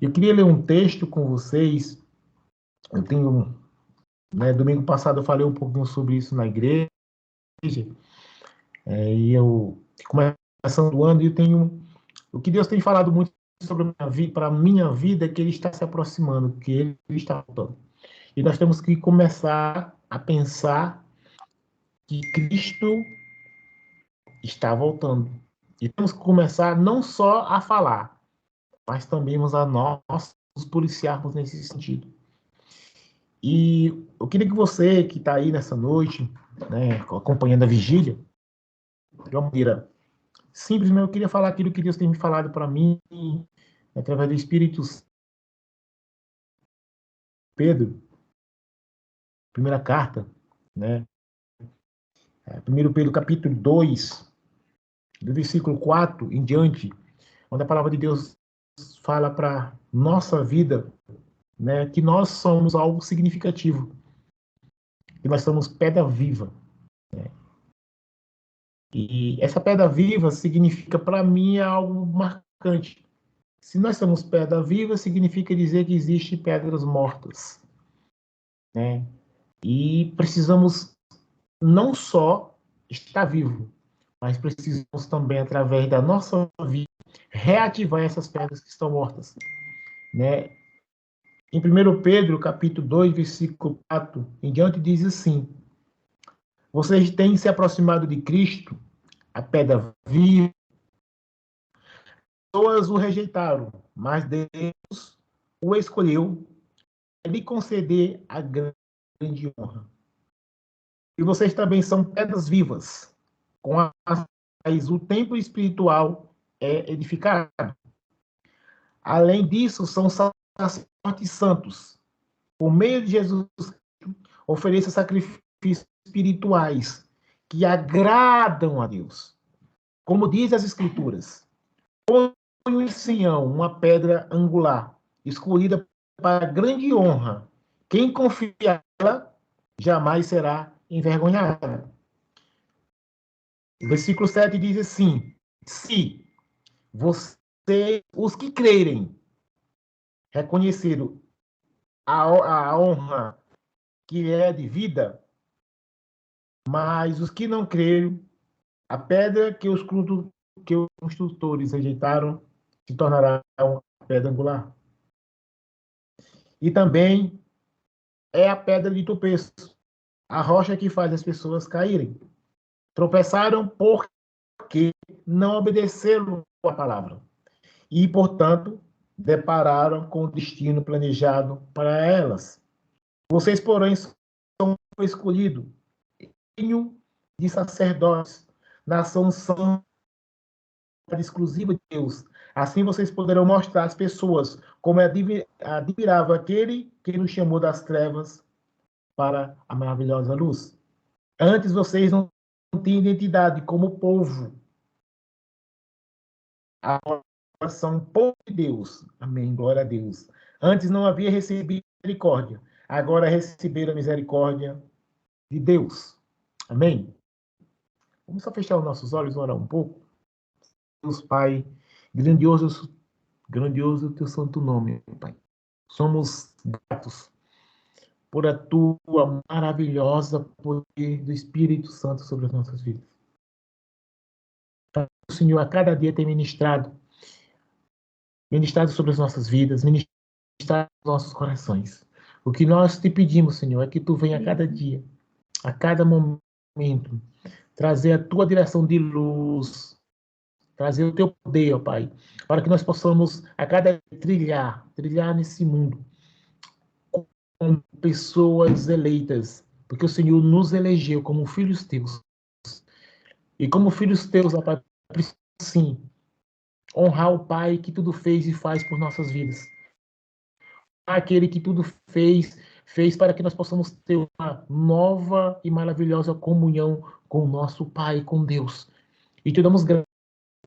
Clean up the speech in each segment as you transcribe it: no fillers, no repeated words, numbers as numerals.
Eu queria ler um texto com vocês. Eu tenho, domingo passado eu falei um pouquinho sobre isso na igreja, e eu, começando o ano, eu tenho, o que Deus tem falado muito sobre a minha vida, para a minha vida, é que Ele está se aproximando, que Ele está voltando. E nós temos que começar a pensar que Cristo está voltando. E temos que começar não só a falar, mas também a nós nos policiarmos nesse sentido. E eu queria que você, que está aí nessa noite, acompanhando a vigília, de uma maneira simples, mas eu queria falar aquilo que Deus tem me falado para mim, através do Espírito Pedro, primeira carta, né? 1 Pedro capítulo 2, do versículo 4 em diante, onde a palavra de Deus fala para nossa vida, né, que nós somos algo significativo, que nós somos pedra viva. Né? E essa pedra viva significa, para mim, algo marcante. Se nós somos pedra viva, significa dizer que existem pedras mortas. Né? E precisamos não só estar vivo, mas precisamos também, através da nossa vida, reativar essas pedras que estão mortas. Né? Em 1 Pedro, capítulo 2, versículo 4, em diante, diz assim: vocês têm se aproximado de Cristo, a pedra viva, pessoas o rejeitaram, mas Deus o escolheu e lhe conceder a grande honra. E vocês também são pedras vivas, com as quais o templo espiritual é edificado. Além disso, são sacerdotes santos. Por meio de Jesus Cristo, ofereça sacrifícios espirituais que agradam a Deus. Como diz as Escrituras, ponho em Sião uma pedra angular, escolhida para grande honra. Quem confia nela jamais será envergonhado. O versículo 7 diz assim: se vocês, os que crerem, reconheceram a honra que é de vida, mas os que não creram, a pedra que os construtores rejeitaram se tornará uma pedra angular. E também é a pedra de tropeço, a rocha que faz as pessoas caírem. Tropeçaram porque não obedeceram a palavra. E, portanto, depararam com o destino planejado para elas. Vocês, porém, são escolhidos, reino de sacerdotes, nação santa exclusiva de Deus. Assim vocês poderão mostrar às pessoas como é admirável aquele que nos chamou das trevas para a maravilhosa luz. Antes vocês não tinham identidade como povo. Agora são povo de Deus. Amém. Glória a Deus. Antes não havia recebido misericórdia. Agora receberam a misericórdia de Deus. Amém. Vamos só fechar os nossos olhos e orar um pouco. Deus Pai, grandioso é o teu santo nome, Pai. Somos gratos por a tua maravilhosa poder do Espírito Santo sobre as nossas vidas. O Senhor a cada dia tem ministrado sobre as nossas vidas, ministrado nos nossos corações. O que nós te pedimos, Senhor, é que tu venha a cada dia, a cada momento, trazer a tua direção de luz, trazer o teu poder, ó Pai, para que nós possamos a cada dia trilhar nesse mundo com pessoas eleitas, porque o Senhor nos elegeu como filhos teus. E como filhos teus, ó Pai, precisamos sim honrar o Pai que tudo fez e faz por nossas vidas. Aquele que tudo fez para que nós possamos ter uma nova e maravilhosa comunhão com o nosso Pai, com Deus. E te damos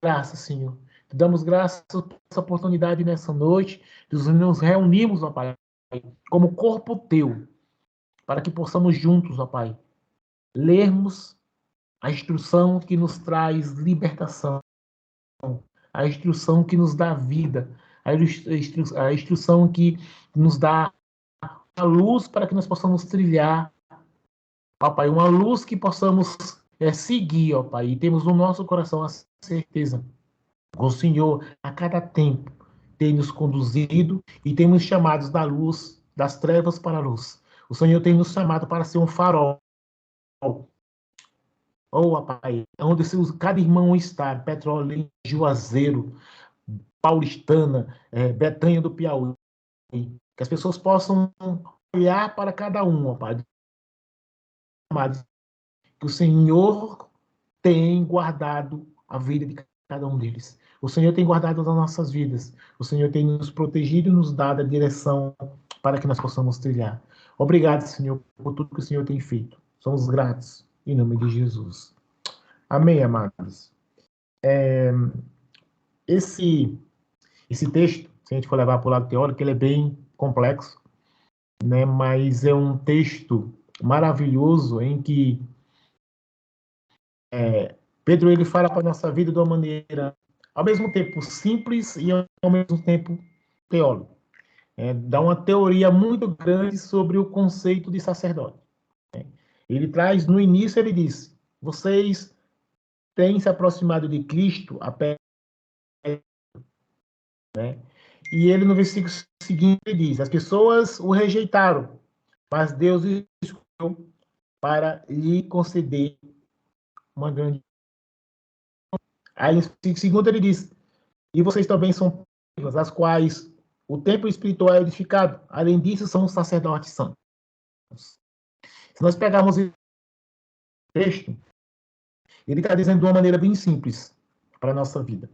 graças, Senhor. Te damos graças por essa oportunidade nessa noite, de nos reunirmos, ó Pai, como corpo teu, para que possamos juntos, ó Pai, lermos a instrução que nos traz libertação, a instrução que nos dá vida, a instrução que nos dá a luz para que nós possamos trilhar, ó Pai, uma luz que possamos seguir, ó Pai, e temos no nosso coração a certeza que o Senhor, a cada tempo, tem nos conduzido e tem nos chamados da luz, das trevas para a luz. O Senhor tem nos chamado para ser um farol. Oh, Pai, onde cada irmão está, Petrolina, Juazeiro, Paulistana, Betânia do Piauí, que as pessoas possam olhar para cada um, ó Pai, que o Senhor tem guardado a vida de cada um deles. O Senhor tem guardado as nossas vidas. O Senhor tem nos protegido e nos dado a direção para que nós possamos trilhar. Obrigado, Senhor, por tudo que o Senhor tem feito. Somos gratos, em nome de Jesus. Amém, amados. Esse texto, se a gente for levar para o lado teórico, ele é bem complexo, né? Mas é um texto maravilhoso em que Pedro ele fala para a nossa vida de uma maneira, ao mesmo tempo simples e ao mesmo tempo teólogo. Dá uma teoria muito grande sobre o conceito de sacerdote. Ele traz, no início, ele diz, vocês têm se aproximado de Cristo a pé, né? E ele, no versículo seguinte, ele diz, as pessoas o rejeitaram, mas Deus escolheu para lhe conceder uma grande... Aí, no segundo, ele diz, e vocês também são pessoas as quais o templo espiritual é edificado. Além disso, são os sacerdotes santos. Se nós pegarmos o texto, ele está dizendo de uma maneira bem simples para a nossa vida.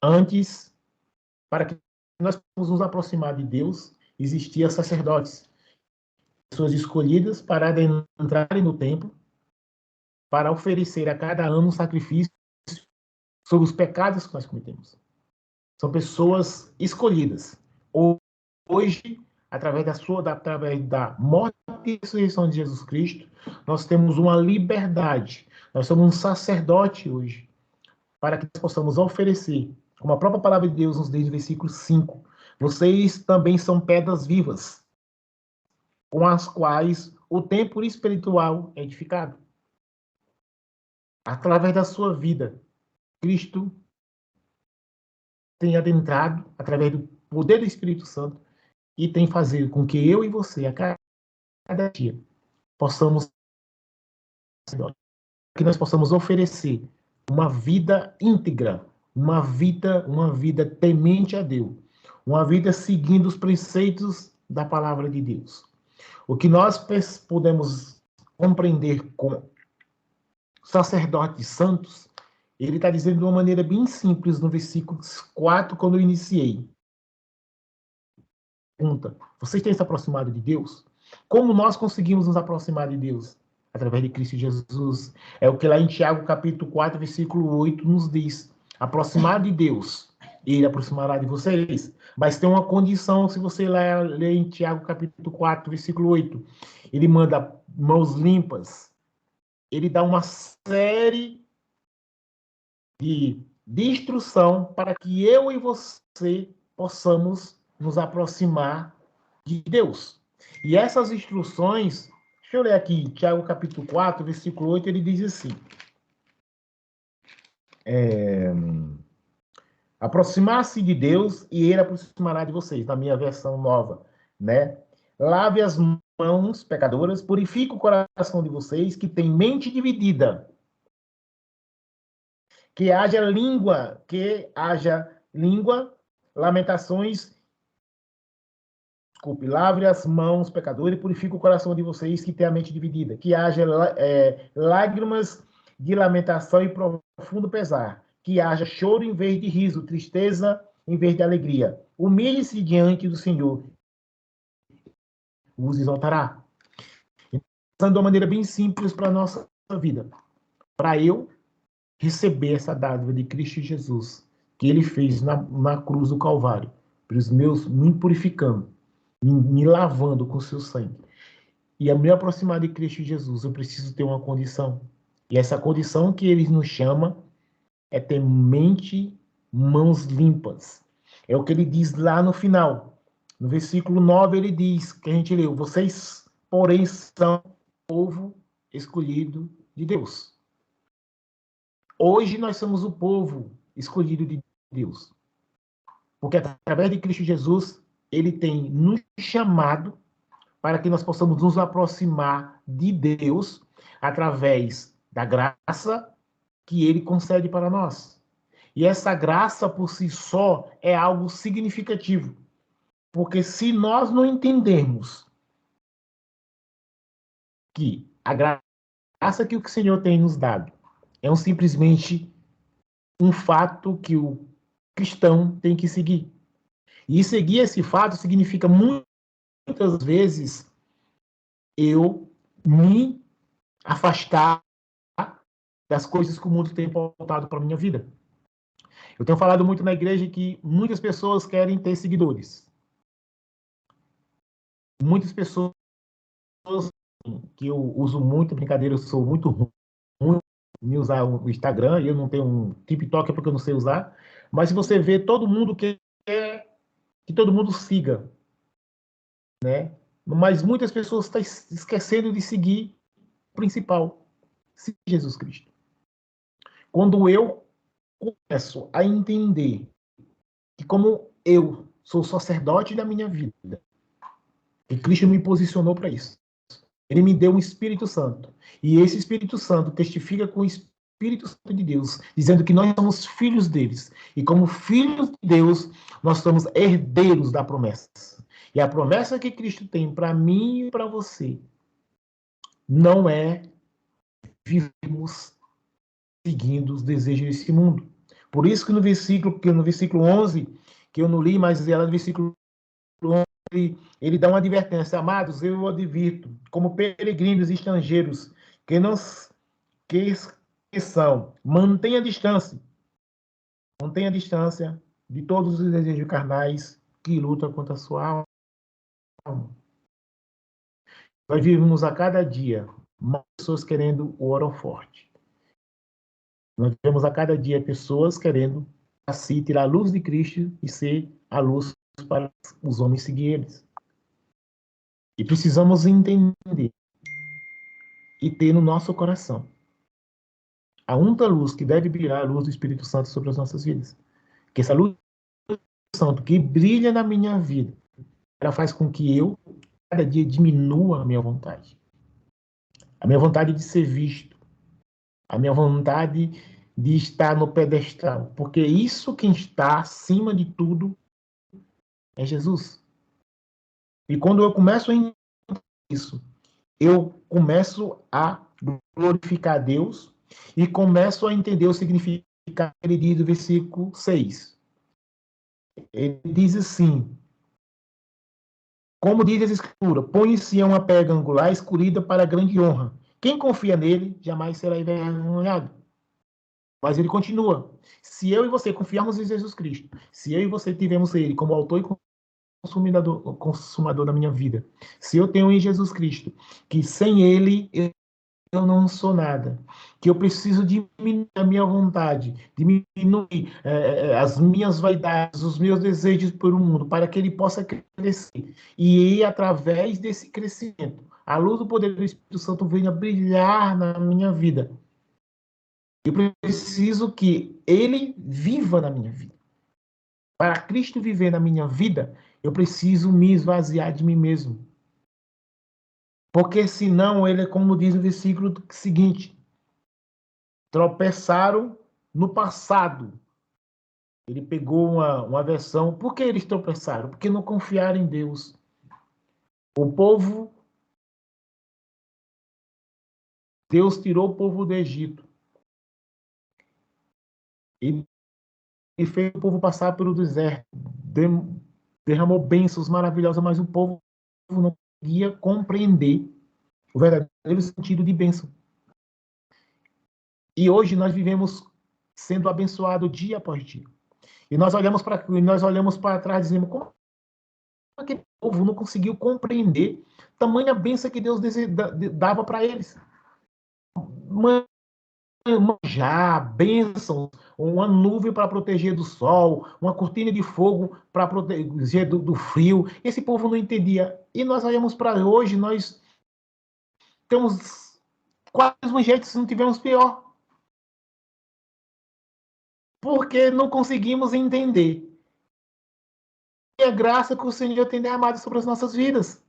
Antes, para que nós possamos nos aproximar de Deus, existiam sacerdotes, pessoas escolhidas para entrarem no templo, para oferecer a cada ano um sacrifício sobre os pecados que nós cometemos. São pessoas escolhidas. Hoje, através da morte e ressurreição de Jesus Cristo, nós temos uma liberdade. Nós somos um sacerdote hoje, para que nós possamos oferecer, como a própria palavra de Deus nos diz no versículo 5, vocês também são pedras vivas, com as quais o templo espiritual é edificado. Através da sua vida, Cristo tem adentrado, através do poder do Espírito Santo, e tem fazer com que eu e você, a cada dia, possamos, que nós possamos oferecer uma vida íntegra, uma vida temente a Deus, uma vida seguindo os preceitos da palavra de Deus. O que nós podemos compreender com sacerdotes santos, ele está dizendo de uma maneira bem simples no versículo 4, quando eu iniciei. Pergunta, vocês têm se aproximado de Deus? Como nós conseguimos nos aproximar de Deus? Através de Cristo Jesus. É o que lá em Tiago, capítulo 4, versículo 8, nos diz. Aproximar de Deus, Ele aproximará de vocês. Mas tem uma condição, se você ler em Tiago, capítulo 4, versículo 8. Ele manda mãos limpas. Ele dá uma série de instrução para que eu e você possamos nos aproximar de Deus. E essas instruções, deixa eu ler aqui, Tiago capítulo 4, versículo 8, ele diz assim, aproximar-se de Deus e ele aproximará de vocês, na minha versão nova, né? Lave as mãos, pecadoras, purifique o coração de vocês, que tem mente dividida. Que haja língua, lamentações. Desculpe, lave as mãos, pecadores, e purifique o coração de vocês que tem a mente dividida. Que haja lágrimas de lamentação e profundo pesar. Que haja choro em vez de riso, tristeza em vez de alegria. Humilhe-se diante do Senhor, vos exaltará. Então, de uma maneira bem simples para a nossa vida. Para eu receber essa dádiva de Cristo Jesus, que ele fez na cruz do Calvário, para os meus, me purificando, me lavando com seu sangue. E a me aproximar de Cristo Jesus, eu preciso ter uma condição. E essa condição que ele nos chama é ter mente, mãos limpas. É o que ele diz lá no final. No versículo 9 ele diz, que a gente leu, vocês, porém, são povo escolhido de Deus. Hoje nós somos o povo escolhido de Deus. Porque através de Cristo Jesus, ele tem nos chamado para que nós possamos nos aproximar de Deus através da graça que ele concede para nós. E essa graça por si só é algo significativo. Porque se nós não entendermos que a graça que o Senhor tem nos dado é simplesmente um fato que o cristão tem que seguir. E seguir esse fato significa muitas vezes eu me afastar das coisas que o mundo tem pautado para a minha vida. Eu tenho falado muito na igreja que muitas pessoas querem ter seguidores. Muitas pessoas que eu uso muito, brincadeira, eu sou muito ruim em usar o Instagram, eu não tenho um TikTok porque eu não sei usar, mas se você vê, todo mundo quer que todo mundo siga, né? Mas muitas pessoas estão esquecendo de seguir o principal, Jesus Cristo. Quando eu começo a entender que como eu sou sacerdote da minha vida, e Cristo me posicionou para isso, ele me deu um Espírito Santo. E esse Espírito Santo testifica com o Espírito Santo de Deus, dizendo que nós somos filhos deles. E como filhos de Deus, nós somos herdeiros da promessa. E a promessa que Cristo tem para mim e para você não é vivermos seguindo os desejos desse mundo. Por isso que no versículo 11, que eu não li, mas ela no versículo 11, ele dá uma advertência. Amados, eu o advirto, como peregrinos e estrangeiros, que não que são, mantenha a distância de todos os desejos carnais que lutam contra a sua alma. Nós vivemos a cada dia mais pessoas querendo o ouro forte. Nós vemos a cada dia pessoas querendo assim tirar a luz de Cristo e ser a luz para os homens seguir eles. E precisamos entender e ter no nosso coração a única luz que deve brilhar, a luz do Espírito Santo sobre as nossas vidas. Que essa luz do Espírito Santo que brilha na minha vida, ela faz com que eu, cada dia, diminua a minha vontade. A minha vontade de ser visto. A minha vontade de estar no pedestal. Porque isso quem está acima de tudo é Jesus. E quando eu começo a entender isso, eu começo a glorificar Deus e começo a entender o significado que ele diz do versículo 6. Ele diz assim, como diz a Escritura, põe-se uma pedra angular escolhida para grande honra. Quem confia nele jamais será envergonhado. Mas ele continua. Se eu e você confiarmos em Jesus Cristo, se eu e você tivermos ele como autor e consumador da minha vida, se eu tenho em Jesus Cristo, que sem ele eu não sou nada, que eu preciso diminuir a minha vontade, diminuir as minhas vaidades, os meus desejos por um mundo, para que ele possa crescer. E através desse crescimento, a luz do poder do Espírito Santo venha brilhar na minha vida. Eu preciso que ele viva na minha vida. Para Cristo viver na minha vida, eu preciso me esvaziar de mim mesmo. Porque senão ele é como diz o versículo seguinte, tropeçaram no passado. Ele pegou uma versão. Por que eles tropeçaram? Porque não confiaram em Deus. O povo, Deus tirou o povo do Egito. E fez o povo passar pelo deserto. Derramou bênçãos maravilhosas, mas o povo não conseguia compreender o verdadeiro sentido de bênção. E hoje nós vivemos sendo abençoados dia após dia. E nós olhamos para trás e dizemos, como aquele povo não conseguiu compreender tamanha bênção que Deus dava para eles? manjar, bênçãos, uma nuvem para proteger do sol, uma cortina de fogo para proteger do frio. Esse povo não entendia. E nós olhamos para hoje, nós temos quase o mesmo jeito, se não tivermos pior. Porque não conseguimos entender a graça que o Senhor tem derramado sobre as nossas vidas.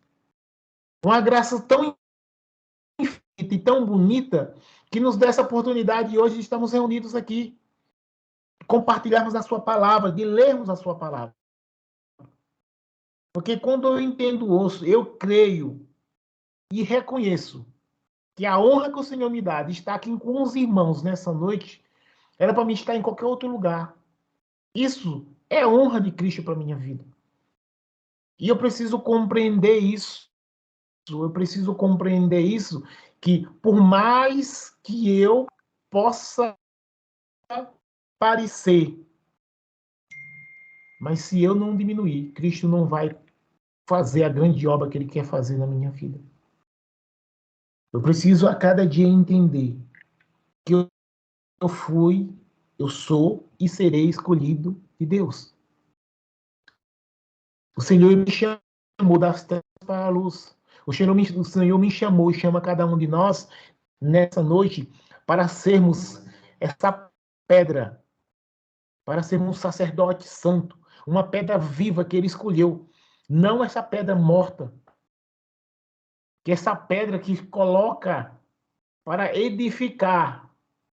Uma graça tão infinita e tão bonita que nos dá essa oportunidade de hoje estamos reunidos aqui, compartilharmos a sua palavra, de lermos a sua palavra. Porque quando eu entendo isso, eu creio e reconheço que a honra que o Senhor me dá de estar aqui com os irmãos nessa noite, era para mim estar em qualquer outro lugar. Isso é honra de Cristo para minha vida. E eu preciso compreender isso. Eu preciso compreender isso, que por mais que eu possa parecer, mas se eu não diminuir, Cristo não vai fazer a grande obra que Ele quer fazer na minha vida. Eu preciso a cada dia entender que eu fui, eu sou e serei escolhido de Deus. O Senhor me chamou das trevas para a luz. O Senhor me chamou e chama cada um de nós nessa noite para sermos essa pedra, para sermos um sacerdote santo, uma pedra viva que Ele escolheu. Não essa pedra morta, que essa pedra que coloca para edificar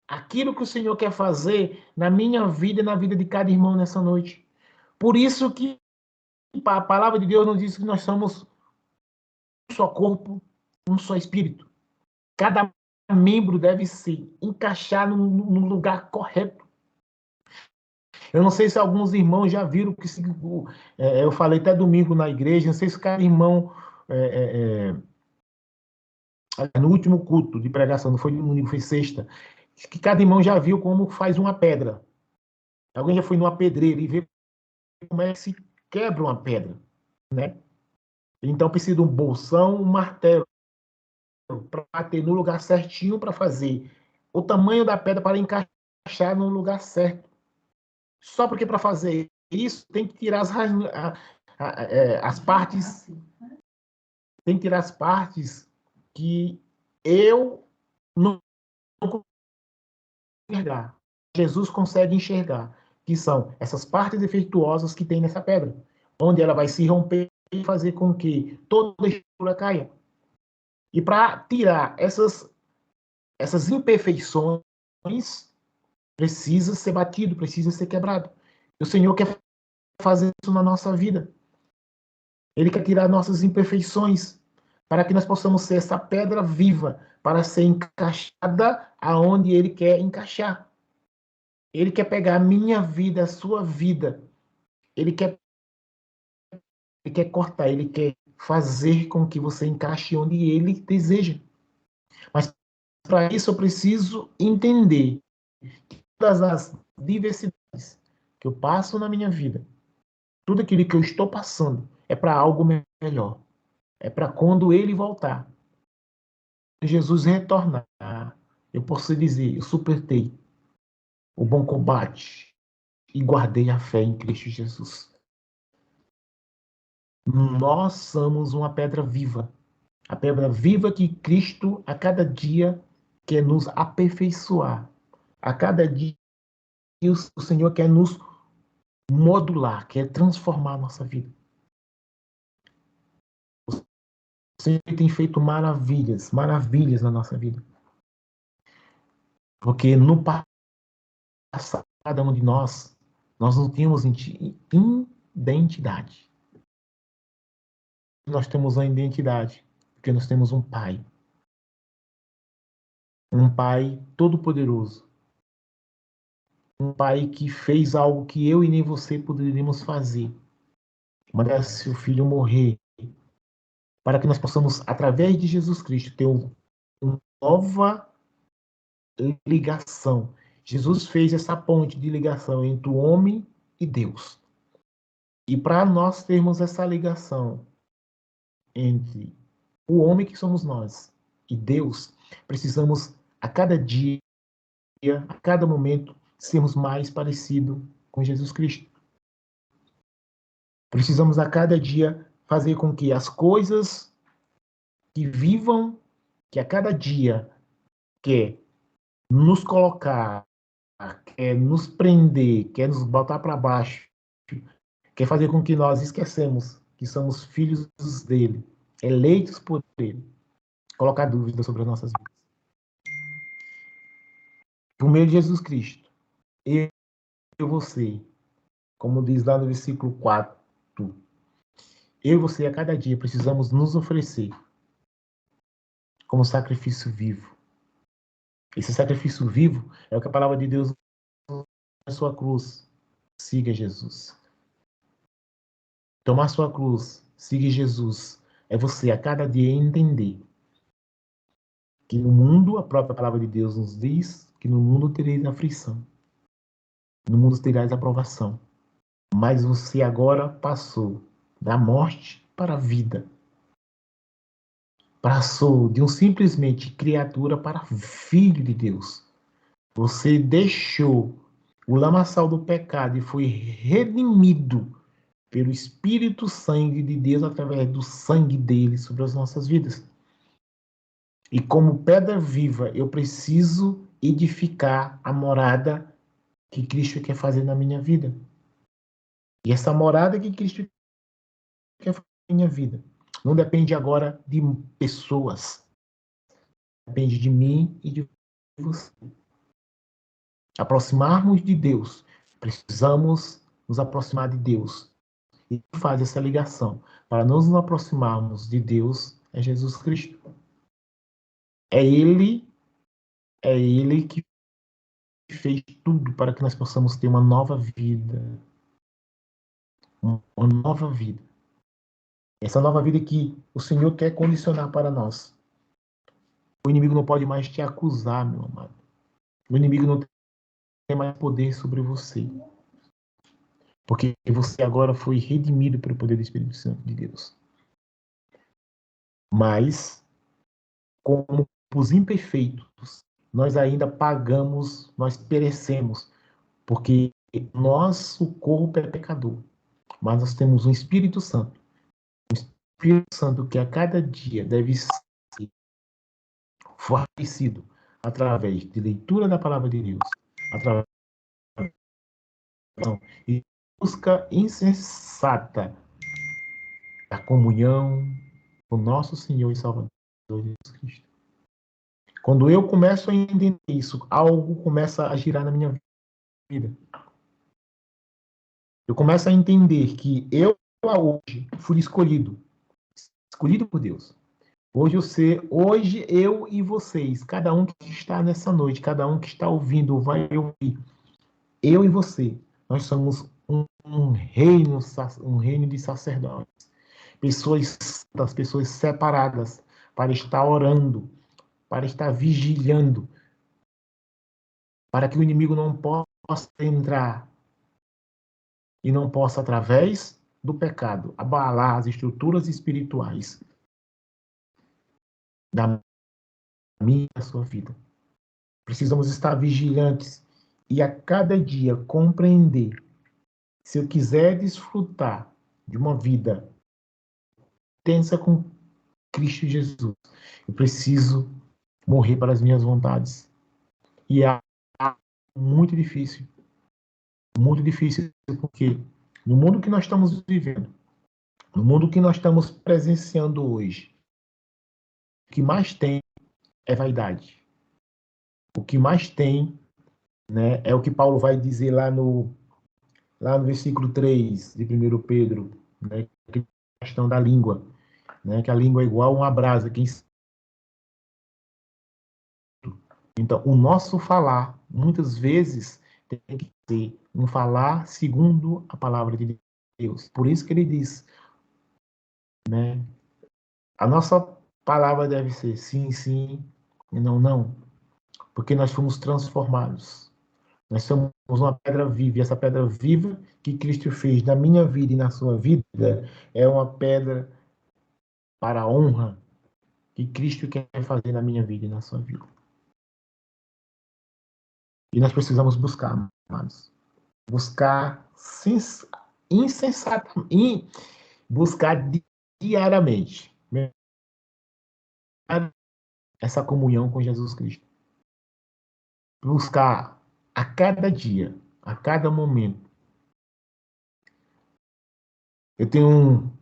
aquilo que o Senhor quer fazer na minha vida e na vida de cada irmão nessa noite. Por isso que a palavra de Deus nos diz que nós somos um só corpo, um só espírito. Cada membro deve se encaixar no lugar correto. Eu não sei se alguns irmãos já viram que eu falei até domingo na igreja, não sei se cada irmão no último culto de pregação, não foi domingo, foi sexta, que cada irmão já viu como faz uma pedra. Alguém já foi numa pedreira e vê como é que se quebra uma pedra, né? Então precisa de um bolsão, um martelo para ter no lugar certinho para fazer o tamanho da pedra para encaixar no lugar certo. Só porque para fazer isso tem que tirar as partes, tem que tirar as partes que eu não consigo enxergar. Jesus consegue enxergar, que são essas partes defeituosas que tem nessa pedra, onde ela vai se romper e fazer com que toda a estrutura caia. E para tirar essas imperfeições, precisa ser batido, precisa ser quebrado. O Senhor quer fazer isso na nossa vida. Ele quer tirar nossas imperfeições para que nós possamos ser essa pedra viva para ser encaixada aonde Ele quer encaixar. Ele quer pegar a minha vida, a sua vida. Ele quer cortar, ele quer fazer com que você encaixe onde Ele deseja. Mas para isso eu preciso entender todas as diversidades que eu passo na minha vida, tudo aquilo que eu estou passando é para algo melhor. É para quando Ele voltar, Jesus retornar, eu posso dizer, eu suportei o bom combate e guardei a fé em Cristo Jesus. Nós somos uma pedra viva. A pedra viva que Cristo, a cada dia, quer nos aperfeiçoar. A cada dia, o Senhor quer nos modular, quer transformar a nossa vida. O Senhor tem feito maravilhas, maravilhas na nossa vida. Porque no passado, cada um de nós não tínhamos identidade. Nós temos uma identidade, porque nós temos um Pai. Um Pai todo-poderoso. Um Pai que fez algo que eu e nem você poderíamos fazer. Mandar seu filho morrer. Para que nós possamos, através de Jesus Cristo, ter uma nova ligação. Jesus fez essa ponte de ligação entre o homem e Deus. E para nós termos essa ligação entre o homem que somos nós e Deus, precisamos a cada dia a cada momento, sermos mais parecidos com Jesus Cristo. Precisamos a cada dia fazer com que as coisas que vivam, que a cada dia quer nos colocar, quer nos prender, quer nos botar para baixo, quer fazer com que nós esquecemos que somos filhos dele, eleitos por ele, colocar dúvidas sobre as nossas vidas. Por meio de Jesus Cristo, eu e você, como diz lá no versículo 4, eu e você a cada dia precisamos nos oferecer como sacrifício vivo. Esse sacrifício vivo é o que a palavra de Deus na sua cruz. Siga Jesus. Tomar sua cruz, siga Jesus. É você a cada dia entender que no mundo, a própria palavra de Deus nos diz que no mundo tereis aflição. No mundo terás aprovação. Mas você agora passou da morte para a vida. Passou de um simplesmente criatura para filho de Deus. Você deixou o lamaçal do pecado e foi redimido pelo Espírito Sangue de Deus através do sangue dele sobre as nossas vidas. E como pedra viva, eu preciso edificar a morada que Cristo quer fazer na minha vida. E essa morada que Cristo quer fazer na minha vida não depende agora de pessoas. Depende de mim e de você. Aproximarmos de Deus. Precisamos nos aproximar de Deus. E faz essa ligação. Para nos aproximarmos de Deus é Jesus Cristo. É Ele que fez tudo para que nós possamos ter uma nova vida. Uma nova vida. Essa nova vida que o Senhor quer condicionar para nós. O inimigo não pode mais te acusar, meu amado. O inimigo não tem mais poder sobre você. Porque você agora foi redimido pelo poder do Espírito Santo de Deus. Mas, como os imperfeitos, nós ainda pagamos, nós perecemos, porque nosso corpo é pecador. Mas nós temos um Espírito Santo. Um Espírito Santo que a cada dia deve ser fortalecido através de leitura da palavra de Deus, através e busca insensata da comunhão com nosso Senhor e Salvador Jesus Cristo. Quando eu começo a entender isso, algo começa a girar na minha vida. Eu começo a entender que eu hoje fui escolhido por Deus. Hoje eu e vocês, cada um que está nessa noite, cada um que está ouvindo, vai ouvir, eu e você, nós somos um reino de sacerdotes, pessoas separadas para estar orando, para estar vigilando, para que o inimigo não possa entrar e não possa, através do pecado, abalar as estruturas espirituais da minha e da sua vida. Precisamos estar vigilantes e a cada dia compreender. Se eu quiser desfrutar de uma vida tensa com Cristo Jesus, eu preciso morrer para as minhas vontades. E é muito difícil, porque no mundo que nós estamos vivendo, no mundo que nós estamos presenciando hoje, o que mais tem é vaidade. O que mais tem, né, é o que Paulo vai dizer lá no versículo 3 de 1 Pedro, né, a questão da língua, né, que a língua é igual a uma brasa. Então, o nosso falar, muitas vezes, tem que ser um falar segundo a palavra de Deus. Por isso que ele diz, né, a nossa palavra deve ser sim, sim, e não, não. Porque nós fomos transformados. Nós somos uma pedra viva, e essa pedra viva que Cristo fez na minha vida e na sua vida é uma pedra para a honra que Cristo quer fazer na minha vida e na sua vida. E nós precisamos buscar, amados. Buscar insensatamente, buscar diariamente essa comunhão com Jesus Cristo. Buscar a cada dia, a cada momento. Eu tenho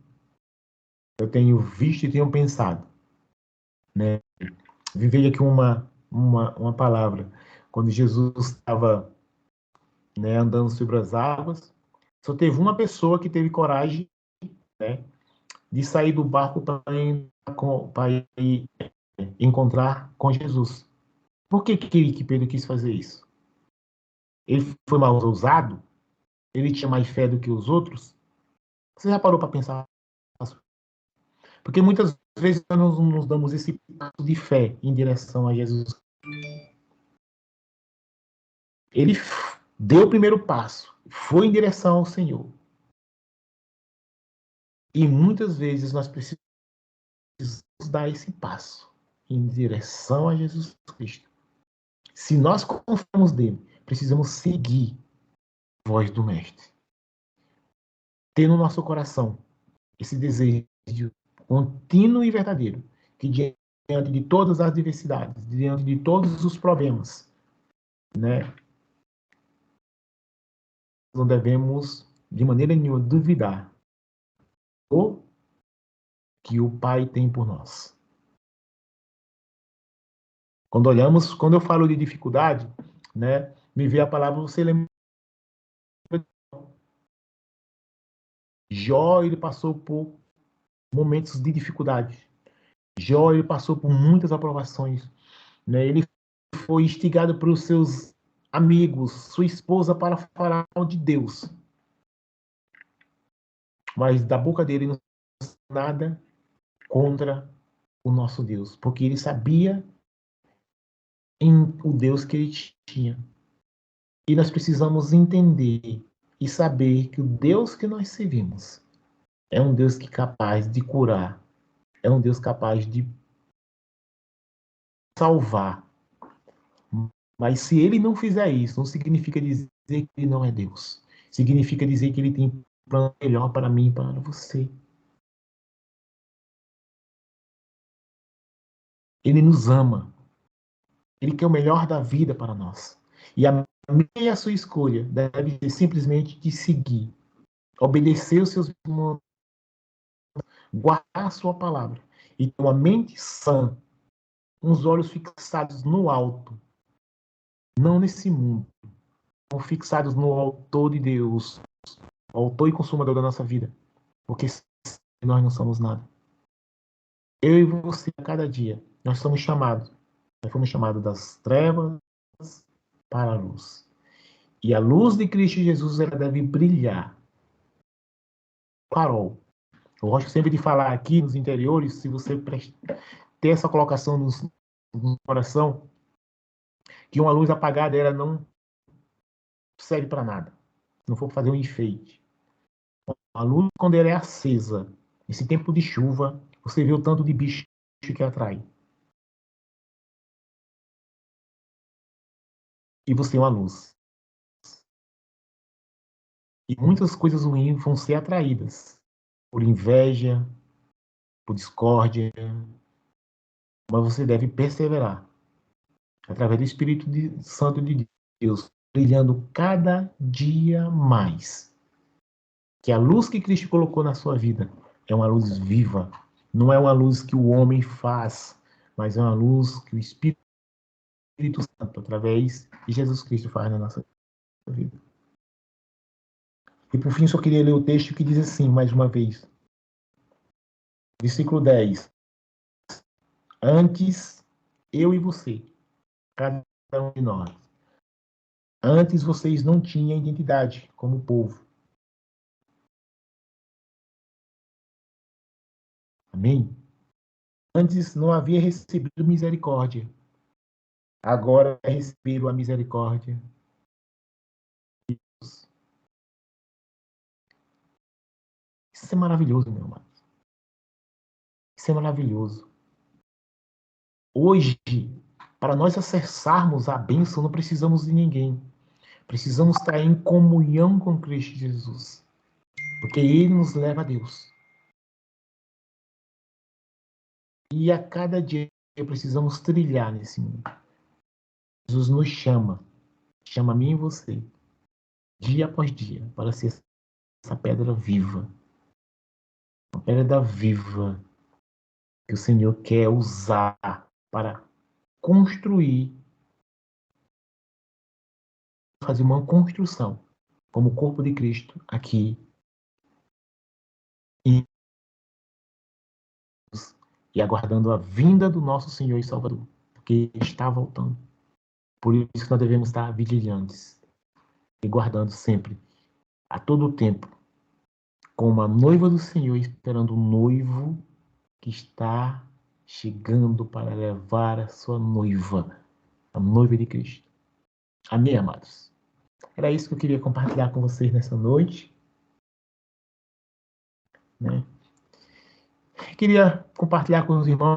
visto e tenho pensado, né? Viver aqui uma palavra. Quando Jesus estava, né, andando sobre as águas, só teve uma pessoa que teve coragem, né, de sair do barco para ir encontrar com Jesus. Por que Pedro quis fazer isso? Ele foi mais ousado? Ele tinha mais fé do que os outros? Você já parou para pensar? Porque muitas vezes nós não nos damos esse passo de fé em direção a Jesus. Ele deu o primeiro passo, foi em direção ao Senhor. E muitas vezes nós precisamos dar esse passo em direção a Jesus Cristo. Se nós confiamos nele, precisamos seguir a voz do Mestre. Ter no nosso coração esse desejo contínuo e verdadeiro, que diante de todas as diversidades, diante de todos os problemas, né, não devemos de maneira nenhuma duvidar o que o Pai tem por nós. Quando eu falo de dificuldade, né, me vê a palavra, você lembra. Jó, ele passou por momentos de dificuldade. Jó, ele passou por muitas aprovações, né? Ele foi instigado pelos seus amigos, sua esposa, para falar de Deus. Mas da boca dele não saiu nada contra o nosso Deus, porque ele sabia em o Deus que ele tinha. E nós precisamos entender e saber que o Deus que nós servimos é um Deus que é capaz de curar, é um Deus capaz de salvar. Mas se ele não fizer isso, não significa dizer que ele não é Deus. Significa dizer que ele tem um plano melhor para mim e para você. Ele nos ama. Ele quer o melhor da vida para nós. E a minha e a sua escolha deve ser simplesmente de seguir, obedecer os seus mandamentos, guardar a sua palavra e ter uma mente sã, uns olhos fixados no alto, não nesse mundo, fixados no autor de Deus, autor e consumador da nossa vida, porque nós não somos nada. Eu e você, a cada dia, nós somos chamados, nós fomos chamados das trevas para a luz. E a luz de Cristo Jesus, ela deve brilhar. Farol. Eu gosto sempre de falar aqui nos interiores, se você ter essa colocação no coração, que uma luz apagada, ela não serve para nada. Se não for fazer um enfeite. A luz, quando ela é acesa, nesse tempo de chuva, você vê o tanto de bicho que atrai. E você é uma luz. E muitas coisas ruins vão ser atraídas por inveja, por discórdia, mas você deve perseverar através do Santo de Deus, brilhando cada dia mais. Que a luz que Cristo colocou na sua vida é uma luz viva, não é uma luz que o homem faz, mas é uma luz que o Espírito Santo, através de Jesus Cristo, faz na nossa vida. E por fim, só queria ler o texto que diz assim, mais uma vez. Versículo 10. Antes, eu e você, cada um de nós, antes vocês não tinham identidade como povo. Amém? Antes não havia recebido misericórdia. Agora receberam a misericórdia. Isso é maravilhoso, meu amado. Isso é maravilhoso. Hoje, Para nós acessarmos a bênção, não precisamos de ninguém. Precisamos estar em comunhão com Cristo Jesus, porque Ele nos leva a Deus. E a cada dia precisamos trilhar nesse mundo. Jesus nos chama a mim e você, dia após dia, para ser essa pedra viva, uma pedra viva que o Senhor quer usar para construir, fazer uma construção como o corpo de Cristo aqui e aguardando a vinda do nosso Senhor e Salvador, porque Ele está voltando. Por isso que nós devemos estar vigilantes e guardando sempre, a todo tempo, como a noiva do Senhor, esperando o noivo que está chegando para levar a sua noiva, a noiva de Cristo. Amém, amados? Era isso que eu queria compartilhar com vocês nessa noite. Né? Queria compartilhar com os irmãos